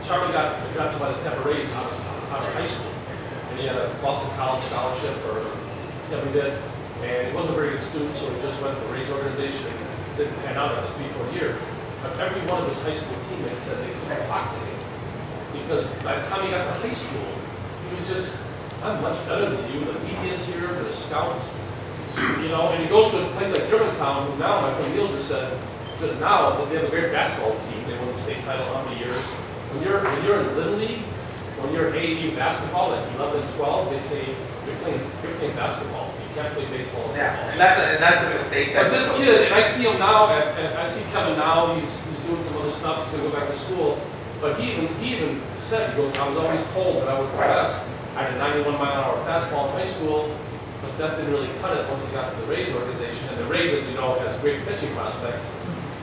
Charlie got drafted by the Tampa Rays out of high school, and he had a Boston College scholarship, or he did, and he wasn't a very good student, so he just went to the Rays organization and didn't pan out after 3-4 years. But every one of his high school teammates said they couldn't talk to him, because by the time he got to high school, he was just, I'm much better than you. The media's here, the scouts, you know, and he goes to a place like Germantown, who now, my friend Neil just said, that now they have a great basketball team. They won the state title how many years? When you're in Little League, when you're AAU basketball, like 11, 12, they say you're playing basketball. You can't play baseball. Yeah, and that's a mistake. But this kid, and I see him now, and I see Kevin now. He's doing some other stuff. He's gonna go back to school. But he even said, he goes, I was always told that I was the best. I had a 91-mile-an-hour fastball in high school, but that didn't really cut it once he got to the Rays organization. And the Rays, as you know, has great pitching prospects.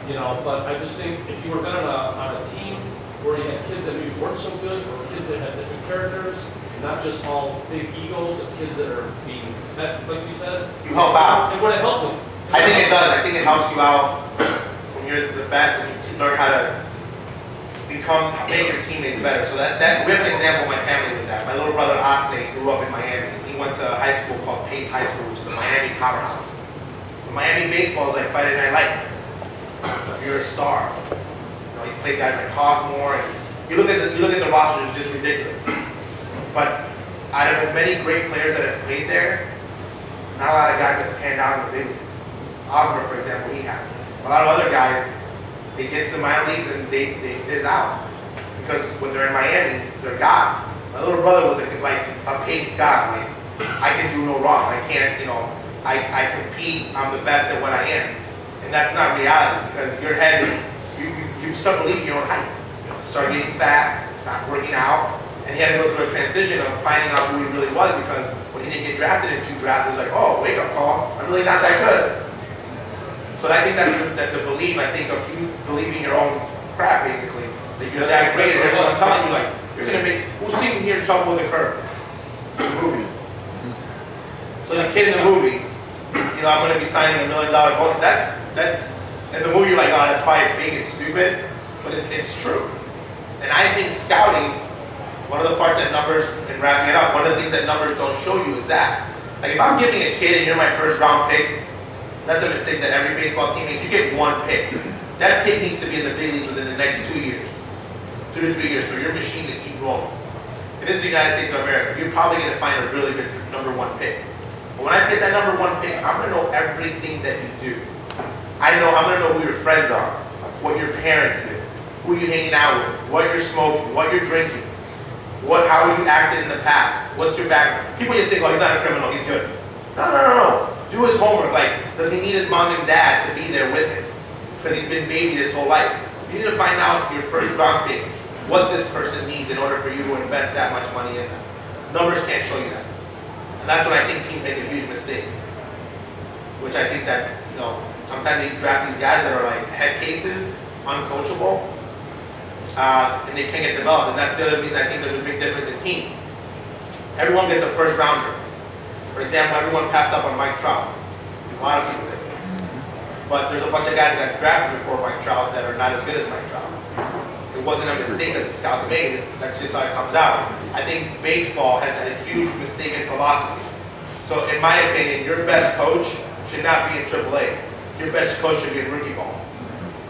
You know, but I just think if you were better on a team where you had kids that maybe weren't so good, or kids that had different characters, not just all big egos of kids that are being, like you said, you help out. It would have helped them. I think it does. I think it helps you out when you're the best and you learn how to make your teammates better. So that we have an example of my family with that. My little brother Ozzie grew up in Miami. He went to a high school called Pace High School, which is a Miami powerhouse. But Miami baseball is like Friday Night Lights. You're a star. You know, he's played guys like Hosmore, and you look at the roster, it's just ridiculous. But out of as many great players that have played there, not a lot of guys have panned out in the big leagues. Hosmer, for example, he has. A lot of other guys, they get to the minor leagues and they fizz out. Because when they're in Miami, they're gods. My little brother was like a pace god. Like, I can do no wrong. I can't, you know, I compete, I'm the best at what I am. And that's not reality, because your head, you start believing your own hype. You start getting fat, start working out, and he had to go through a transition of finding out who he really was, because when he didn't get drafted in 2 drafts, it was like, oh, wake up call, I'm really not that good. So I think that's the belief, I think, of you believing your own crap, basically, that you're that great, and everyone's telling you, like, you're going to make, who's seen here in Trouble with the Curve? The movie. So the kid in the movie, you know, I'm going to be signing $1 million bonus. That's in the movie you're like, oh, that's probably fake and stupid, but it's true. And I think scouting, one of the parts that numbers, and wrapping it up, one of the things that numbers don't show you is that. Like if I'm giving a kid and you're my first round pick, that's a mistake that every baseball team makes. You get 1 pick. That pick needs to be in the big leagues within the next 2 years, 2 to 3 years, for your machine to keep rolling. And this is the United States of America. You're probably going to find a really good number 1 pick. But when I get that number 1 pick, I'm going to know everything that you do. I'm going to know who your friends are, what your parents do, who you're hanging out with, what you're smoking, what you're drinking, how you acted in the past, what's your background. People just think, oh, he's not a criminal, he's good. No. Do his homework. Like, does he need his mom and dad to be there with him? Because he's been babied his whole life. You need to find out your first round pick, what this person needs in order for you to invest that much money in them. Numbers can't show you that. And that's when I think teams make a huge mistake. Which I think that, you know, sometimes they draft these guys that are like head cases, uncoachable, and they can't get developed. And that's the other reason I think there's a big difference in teams. Everyone gets a first rounder. For example, everyone passed up on Mike Trout. A lot of people did. But there's a bunch of guys that got drafted before Mike Trout that are not as good as Mike Trout. It wasn't a mistake that the scouts made. That's just how it comes out. I think baseball has a huge mistaken philosophy. So in my opinion, your best coach should not be in AAA. Your best coach should be in rookie ball.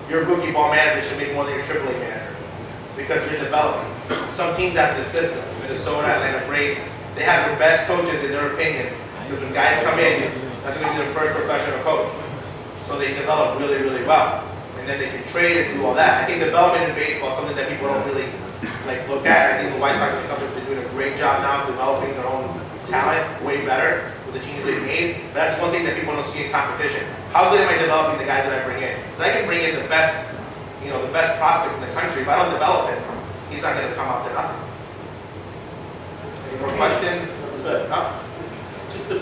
Your rookie ball manager should make more than your AAA manager, because you're developing. Some teams have this system. Minnesota, Atlanta Braves, they have their best coaches in their opinion, because when guys come in, that's going to be their first professional coach. So they develop really, really well. And then they can trade and do all that. I think development in baseball is something that people don't really look at. I think the White Sox and the Cubs have been doing a great job now of developing their own talent way better with the changes they've made. But that's one thing that people don't see in competition. How good am I developing the guys that I bring in? Because I can bring in the best, you know, the best prospect in the country. If I don't develop him, he's not going to come out to nothing. Any more questions? No? Just to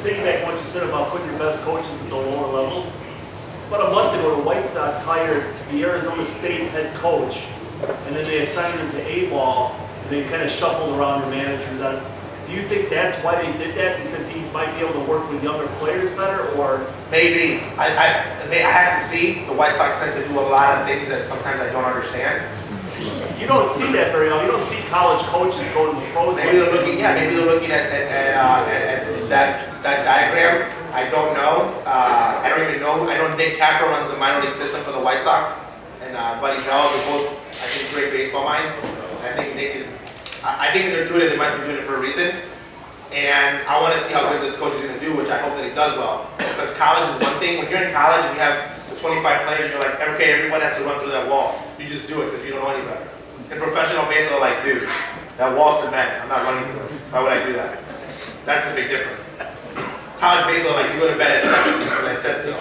piggyback what you said about putting your best coaches at the lower levels. About a month ago, the White Sox hired the Arizona State head coach, and then they assigned him to A-ball, and they kind of shuffled around their managers. Do you think that's why they did that? Because he might be able to work with younger players better, or? Maybe. I have to see. The White Sox tend to do a lot of things that sometimes I don't understand. You don't see that very often. You don't see college coaches go to the pros. Maybe they're looking, maybe they're looking at that diagram. I don't know. I don't even know. I know Nick Capper runs the minor league system for the White Sox, and Buddy Bell. They're both, I think, great baseball minds. I think Nick is. I think if they're doing it, they must be doing it for a reason. And I want to see how good this coach is going to do, which I hope that he does well. Because college is one thing. When you're in college and you have 25 players, and you're like, okay, everyone has to run through that wall. You just do it because you don't know any better. In professional baseball, like, dude, that wall's cement. I'm not running through it. Why would I do that? That's the big difference. College baseball, like, you go to bed at 7 because I said so.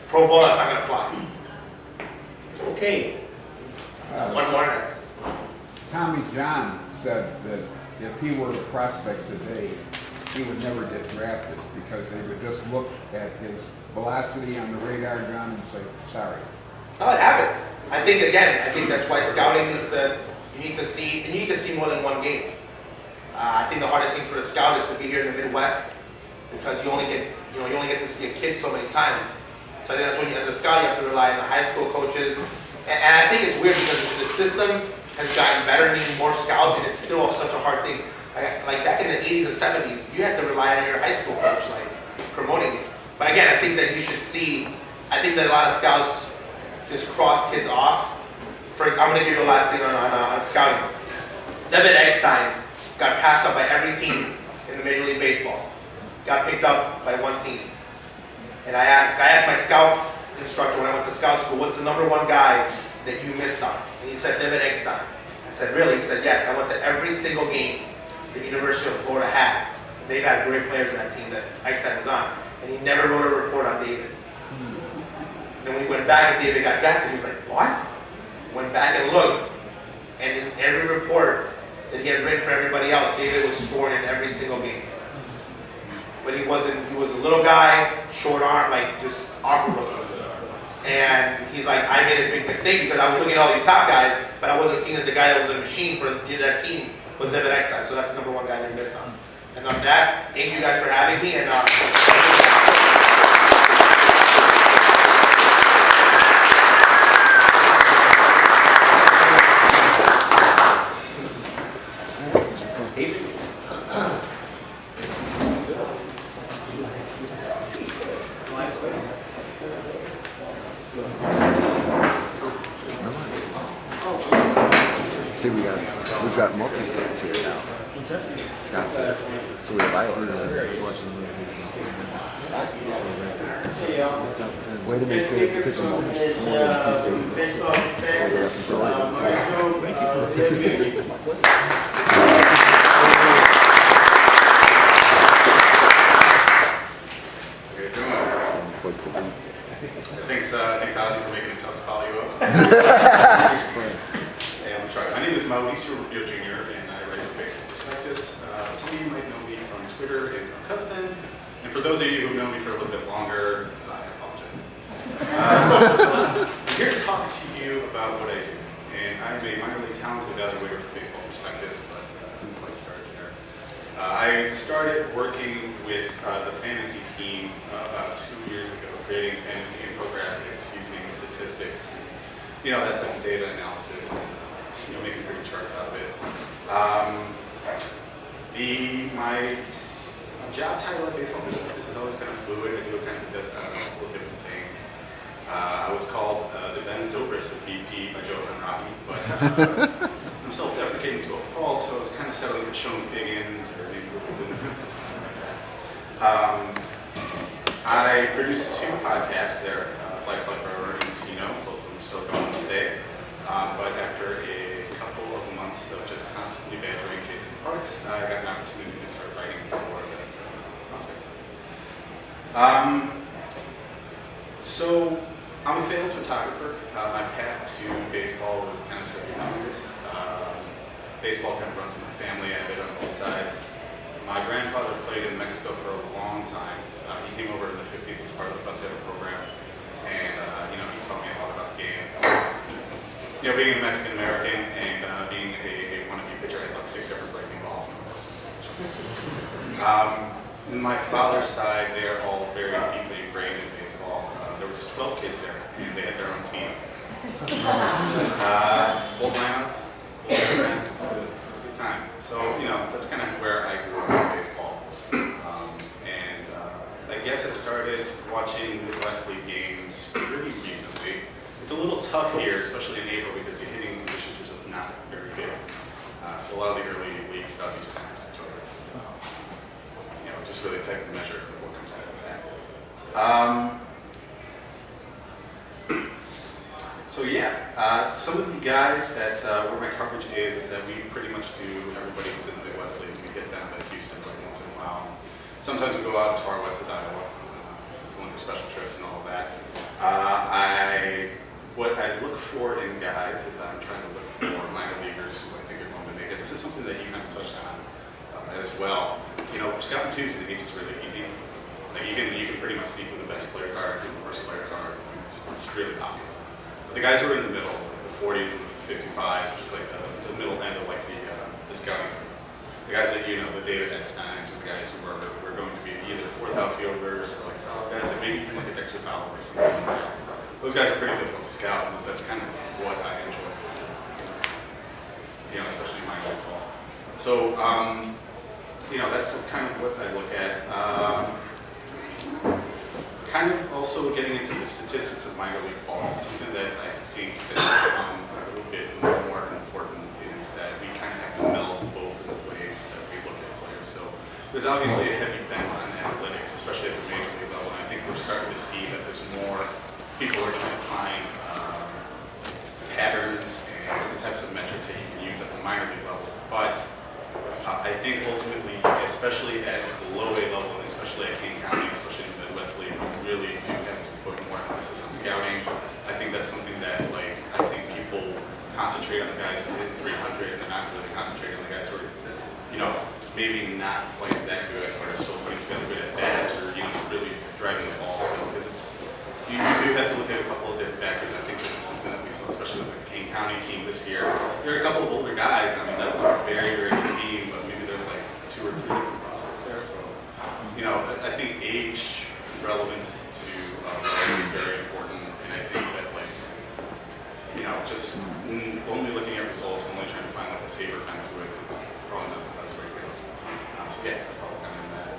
Pro ball, that's not going to fly. Okay. One more night. Tommy John said that if he were a prospect today, he would never get drafted because they would just look at his velocity on the radar gun and say, sorry. Oh, it happens. I think that's why scouting is. You need to see more than one game. I think the hardest thing for a scout is to be here in the Midwest because you only get to see a kid so many times. So I think that's when, as a scout, you have to rely on the high school coaches. And I think it's weird because the system has gotten better, needing more scouts, and it's still such a hard thing. Like back in the 80s and 70s, you had to rely on your high school coach, like promoting you. But again, I think that you should see. I think that a lot of scouts just cross kids off. I'm going to give you the last thing on scouting. David Eckstein got passed up by every team in the Major League Baseball. Got picked up by one team. And I asked my scout instructor when I went to scout school, what's the #1 guy that you missed on? And he said, David Eckstein. I said, really? He said, yes. I went to every single game the University of Florida had. They've had great players in that team that Eckstein was on. And he never wrote a report on David. Then when he went back and David got drafted, he was like, what? Went back and looked, and in every report that he had written for everybody else, David was scoring in every single game. But he was a little guy, short arm, like just awkward looking. And he's like, I made a big mistake because I was looking at all these top guys, but I wasn't seeing that the guy that was a machine for that team was David Eckstein. So that's the #1 guy that he missed on. And on that, thank you guys for having me. And See, we've got multi-states here now. Scott said. So we have Iowa. Way to make it pick a multi-state. Thanks, Ozzie, for making it tough to follow you up. My name is Ozzie Guillen Jr, and I write for Baseball Prospectus. Some of you might know me from Twitter and from Cubsden, and for those of you who've known me for a little bit longer, I apologize. I'm here to talk to you about what I do, and I'm a minor league talent evaluator for Baseball Prospectus, but let's start there. I started working with the fantasy team about 2 years ago, creating fantasy infographics using statistics, and, that type of data analysis, and making pretty charts out of it. My job title at Baseball Prospectus is always kind of fluid. I do kind of a couple of different things. I was called the Ben Zobrist of BP by Joe Conradi, but I'm self-deprecating to a fault, so I was kind of settling for Sean Figgins or maybe something like that. I produce 2 podcasts there, Flex Flight Forever and both of them are still going today. But after a couple of months of just constantly badgering Jason Parks, I got an opportunity to start writing for the prospects. So I'm a failed photographer. My path to baseball was kind of circuitous. Baseball kind of runs in my family. I live on both sides. My grandfather played in Mexico for a long time. He came over in the 50s as part of the Bucero program, and he taught me a lot about the game. Being a Mexican American and being a wannabe pitcher, I had like 6 different breaking balls. On my father's side, they're all very deeply ingrained in baseball. There was 12 kids there, and they had their own team. Full lineup, year, especially in April, because the hitting conditions are just not very good. So a lot of the early league stuff, you just kind of have to throw it. Just really take the measure of what comes out of that. So yeah, some of the guys that where my coverage is that we pretty much do everybody who's in the Midwest League. We get down to Houston like once in a while. Sometimes we go out as far west as Iowa. It's only for special trips and all of that. What I look for in guys is I'm trying to look for minor leaguers who I think are going to make it. This is something that you kind of touched on as well. Scouting Tuesday means it's really easy. Like you can pretty much see who the best players are, who the worst players are. It's really obvious. But the guys who are in the middle, like the 40s and the 55s, which is like the middle end of like the scouting circle. The guys that the David Ecksteins, or the guys who are going to be either fourth outfielders or like solid guys, like maybe even like a Dexter Fowler or something like that. Those guys are pretty difficult to scout, because that's kind of what I enjoy. Especially in my own ball. So, that's just kind of what I look at. Kind of also getting into the statistics of minor league ball, something that I think has become a little bit more important is that we kind of have to meld both of the ways that we look at players. So there's obviously a heavy bent on analytics, especially at the major league level, and I think we're starting to see that there's more people are trying to find patterns and different types of metrics that you can use at the minor league level. But I think ultimately, especially at the low A level, and especially at King County, especially in the Midwest League, we really do have to put more emphasis on scouting. I think that's something that, I think people concentrate on the guys who's hitting 300, and they're not really concentrating on the guys who are, maybe not quite that good, but are still putting together good at bats, or, really driving the ball still, because you do have to look at a couple of different factors. I think this is something that we saw, especially with the King County team this year. There are a couple of older guys. I mean, that was a very, very good team, but maybe there's like 2 or 3 different prospects there. So, I think age relevance to is very important, and I think that just only looking at results, only trying to find like a saber bent to it is probably not the best way to go. So yeah, I follow kind of that.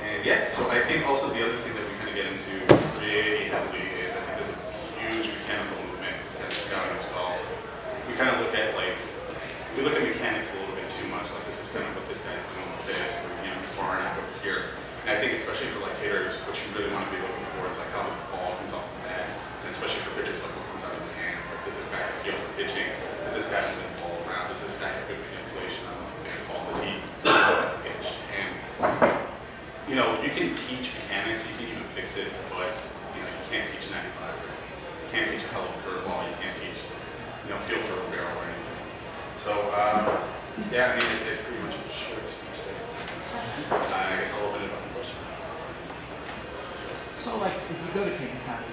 And yeah, so I think also the other thing that we kind of get into really heavily is I think there's a huge mechanical movement at scouting as well. So we kind of look at we look at mechanics a little bit too much. Like this is kind of what this guy's doing with this, or he's barring out over here. And I think especially for hitters, what you really want to be looking for is how the ball comes off the bat, and especially for pitchers, what comes out of the hand. Like does this guy have feel for pitching? Does this guy move the ball around? Does this guy have good manipulation on the baseball? Does he pitch? And you can teach mechanics, you can even fix it, but you can't teach 95. You can't teach a hell of a curveball. You can't teach feel for a barrel or anything. So yeah, I mean it's pretty much a short speech there. I guess I'll open it up for questions. So if you go to King County,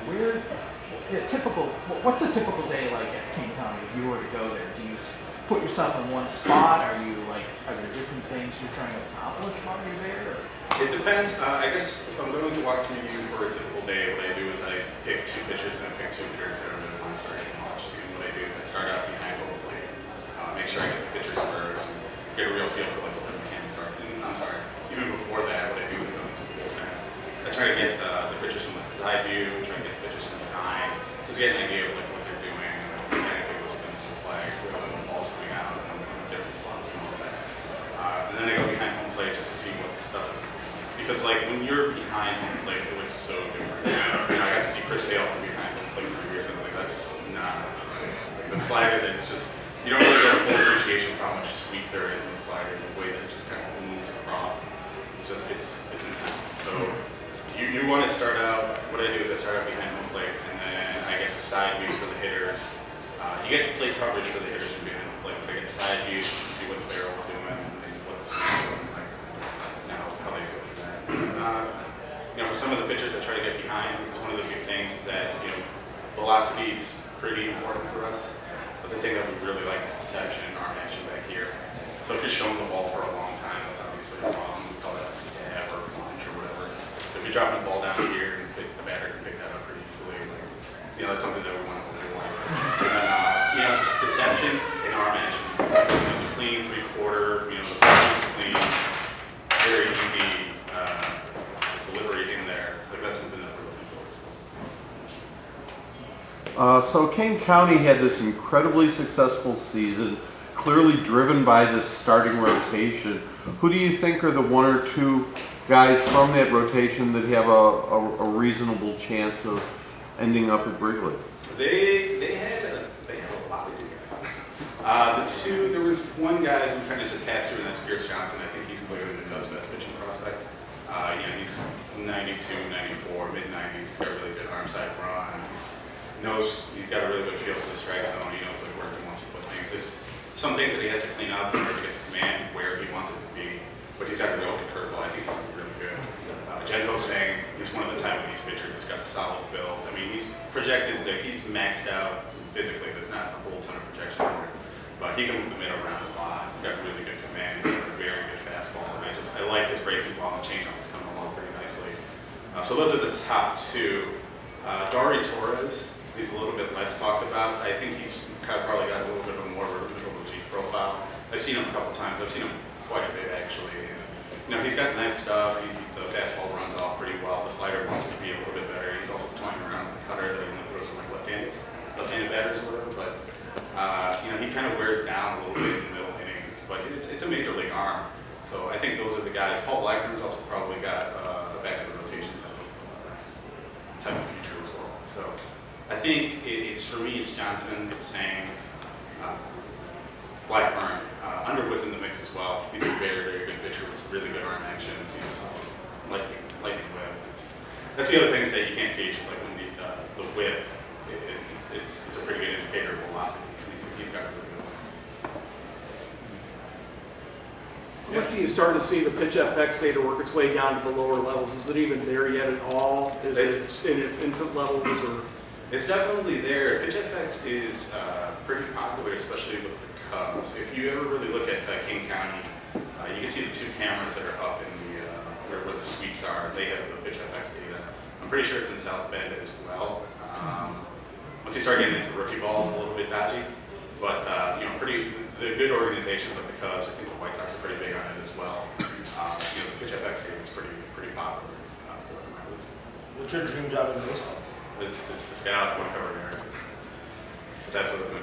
what's a typical day like at King County if you were to go there? Do you put yourself in one spot? Are there different things you're trying to accomplish while you're there? It depends. I guess if I'm going to walk through you for a typical day, what I do is I pick 2 pitchers and I pick 2 hitters that are really want to start getting watched. And what I do is I start out behind home plate, make sure I get the pitchers first, and get a real feel for what the mechanics are. And I'm sorry, even before that, what I do is I go into the bullpen. I try to get the pitchers from the side view, try to get the pitchers from behind, just get an idea of what they're doing, and mechanically what's going to look like, when the ball's coming out, and different slots and all that. And then I go behind home plate just to see what the stuff is. Because when you're behind home plate, it looks so different. I got to see Chris Sale from behind home plate pretty recently. That's not the slider that just you don't really get a full appreciation of how much sweep there is in the slider, the way that it just kind of moves across. It's intense. So you want to start out. What I do is I start out behind home plate, and then I get the side views for the hitters. You get plate coverage for the hitters from behind home plate, but I get side views to see what the barrel's doing and what the sweep's doing, how they feel. For some of the pitchers I try to get behind, because one of the big things is that velocity is pretty important for us. But the thing that we really like is deception and arm action back here. So if you're showing the ball for a long time, that's obviously a problem. We call that stab or punch or whatever. So if you're dropping the ball down here, and the batter can pick that up pretty easily. That's something that we want to avoid. And then just deception and arm action. Clean 3/4. Clean, very easy. Delivery in there. That's something that we're looking for as well. So Kane County had this incredibly successful season, clearly driven by this starting rotation. Who do you think are the one or two guys from that rotation that have a reasonable chance of ending up at Wrigley? They had a lot of good guys. There was one guy who kind of just passed through, and that's Pierce Johnson. I think he's clearly the Cubs' best pitching prospect. He's 92, 94, mid-90s. He's got a really good arm side run. He's got a really good feel for the strike zone. He knows where he wants to put things. There's some things that he has to clean up in order to get the command where he wants it to be. But he's got a real good curveball. I think he's really good. Jed Hosang is one of the Taiwanese pitchers. He's got a solid build. I mean, he's projected that he's maxed out physically. There's not a whole ton of projection there. But he can move the middle around a lot. He's got really good command. He's got a very good fastball. And I like his breaking ball and changeup is coming along pretty nicely. So those are the top two. Dari Torres, he's a little bit less talked about. I think he's probably got a little bit of a more of a relief profile. I've seen him a couple times. I've seen him quite a bit actually. And, he's got nice stuff. The fastball runs off pretty well. The slider wants it to be a little bit better. He's also toying around with the cutter that he wants to throw some like left-handed batters or whatever. But he kind of wears down a little bit in the middle innings. But it's a major league arm. So I think those are the guys. Paul Blackburn's also probably got a back of the rotation type of future as well. So I think for me, it's Johnson, it's Sang, Blackburn, Underwood's in the mix as well. He's a very, very good pitcher with really good arm action. He's lightning whip. That's the other thing that you can't teach. Is like when the whip, it's a pretty good indicator of velocity. He's got a really good one. What do you start to see the pitch FX data work its way down to the lower levels? Is it even there yet at all? Is it in its infant levels or? It's definitely there. Pitch FX is pretty popular, especially with the Cubs. If you ever really look at King County, you can see the two cameras that are up in where the suites are. They have the pitch FX data. I'm pretty sure it's in South Bend as well. Once you start getting into rookie balls, a little bit dodgy. But the good organizations like the Cubs, I think the White Sox are pretty big on it as well. The pitch FX data is pretty popular for the minors. What's your dream job in baseball? It's the scout, one cover area. It's absolutely